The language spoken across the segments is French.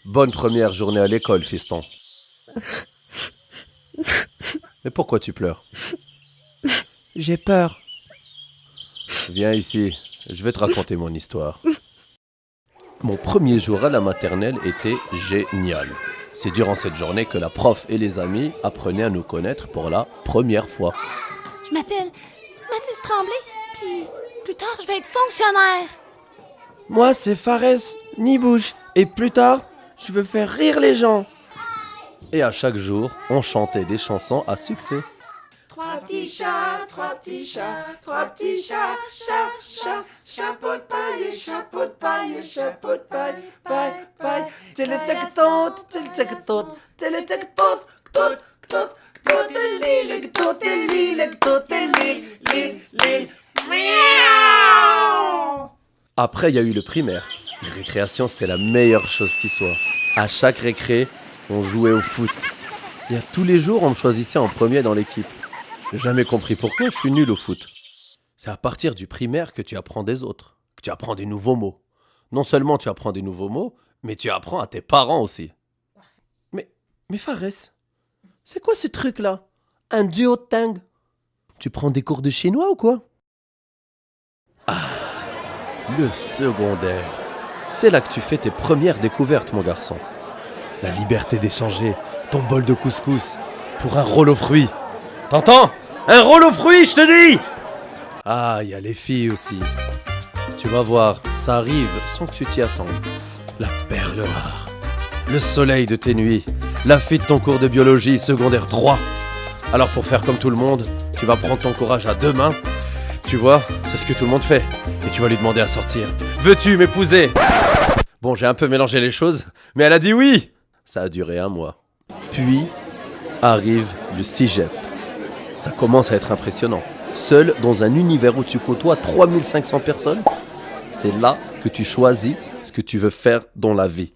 Bonne première journée à l'école, fiston. Mais pourquoi tu pleures? J'ai peur. Viens ici, je vais te raconter mon histoire. Mon premier jour à la maternelle était génial. C'est durant cette journée que la prof et les amis apprenaient à nous connaître pour la première fois. Je m'appelle Mathilde Tremblay, puis plus tard, je vais être fonctionnaire. Moi, c'est Fares Nibouche. Et plus tard, je veux faire rire les gens. Et à chaque jour, on chantait des chansons à succès. Trois petits chats, chapeau de paille, chapeau de paille, chapeau de paille, paille, paille. Télétectot, télétectot, télétectot, tot, tot, tot, miaou. Après, il y a eu le primaire. Les récréations, c'était la meilleure chose qui soit. À chaque récré, on jouait au foot. Il y a tous les jours, on me choisissait en premier dans l'équipe. J'ai jamais compris pourquoi je suis nul au foot. C'est à partir du primaire que tu apprends des autres, que tu apprends des nouveaux mots. Non seulement tu apprends des nouveaux mots, mais tu apprends à tes parents aussi. Mais Fares, c'est quoi ce truc-là? Un duo de tang? Tu prends des cours de chinois ou quoi? Le secondaire. C'est là que tu fais tes premières découvertes, mon garçon. La liberté d'échanger ton bol de couscous pour un rôle aux fruits. T'entends? Un rôle aux fruits, je te dis! Ah, il y a les filles aussi. Tu vas voir, ça arrive sans que tu t'y attendes. La perle rare. Le soleil de tes nuits. La fille de ton cours de biologie, secondaire 3. Alors pour faire comme tout le monde, tu vas prendre ton courage à deux mains. Tu vois, c'est ce que tout le monde fait. Et tu vas lui demander à sortir. Veux-tu m'épouser? Bon, j'ai un peu mélangé les choses, mais elle a dit oui. Ça a duré un mois. Puis arrive le cégep. Ça commence à être impressionnant. Seul dans un univers où tu côtoies 3500 personnes, c'est là que tu choisis ce que tu veux faire dans la vie.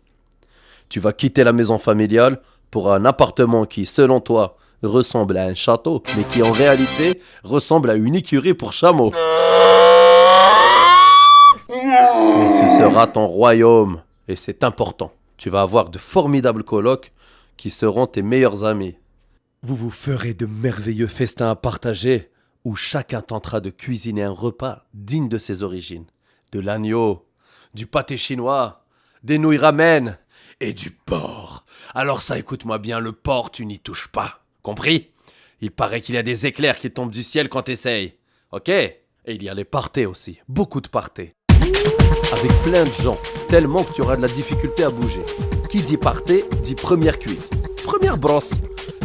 Tu vas quitter la maison familiale pour un appartement qui, selon toi, ressemble à un château, mais qui en réalité ressemble à une écurie pour chameaux. Mais ce sera ton royaume, et c'est important. Tu vas avoir de formidables colocs qui seront tes meilleurs amis. Vous vous ferez de merveilleux festins à partager, où chacun tentera de cuisiner un repas digne de ses origines. De l'agneau, du pâté chinois, des nouilles ramen et du porc. Alors ça, écoute-moi bien, le porc, tu n'y touches pas. Compris? Il paraît qu'il y a des éclairs qui tombent du ciel quand t'essayes. Ok? Et il y a les partés aussi. Beaucoup de partés. Avec plein de gens. Tellement que tu auras de la difficulté à bouger. Qui dit parté, dit première cuite. Première brosse.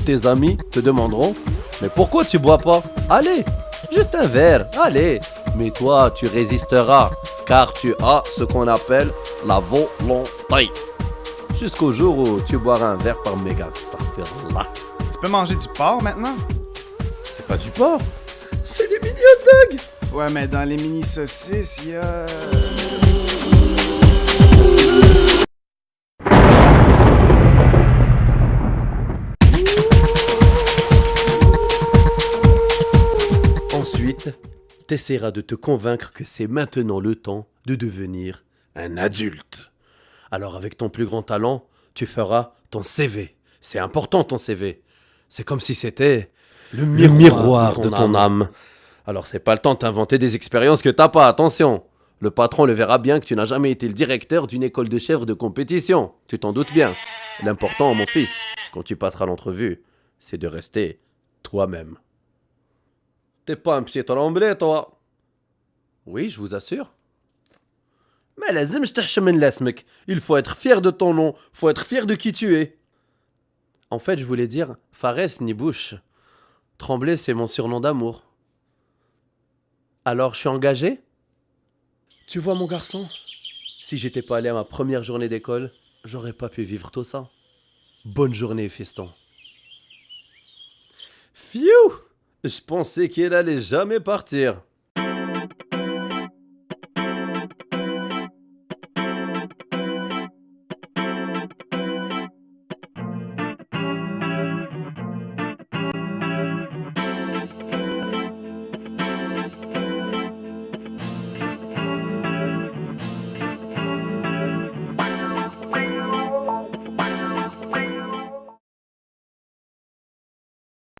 Tes amis te demanderont: mais pourquoi tu bois pas? Allez, juste un verre, allez. Mais toi, tu résisteras, car tu as ce qu'on appelle la volonté. Jusqu'au jour où tu boiras un verre par méga. Astaghfirullah. Tu peux manger du porc maintenant? C'est pas du porc, c'est des mini hot dogs. Ouais, mais dans les mini saucisses, il y a... Ensuite, t'essaieras de te convaincre que c'est maintenant le temps de devenir un adulte. Alors avec ton plus grand talent, tu feras ton CV. C'est important ton CV. C'est comme si c'était le miroir de ton âme. Alors c'est pas le temps de t'inventer des expériences que t'as pas, attention. Le patron le verra bien que tu n'as jamais été le directeur d'une école de chèvres de compétition. Tu t'en doutes bien. L'important, mon fils, quand tu passeras l'entrevue, c'est de rester toi-même. T'es pas un petit tremblé, toi? Oui, je vous assure. Mais lazim j'tahchamen lasmek. Il faut être fier de ton nom, faut être fier de qui tu es. En fait, je voulais dire Fares Nibouche. Tremblay, c'est mon surnom d'amour. Alors, je suis engagé? Tu vois, mon garçon, si j'étais pas allé à ma première journée d'école, j'aurais pas pu vivre tout ça. Bonne journée, fiston. Fiou! Je pensais qu'elle allait jamais partir.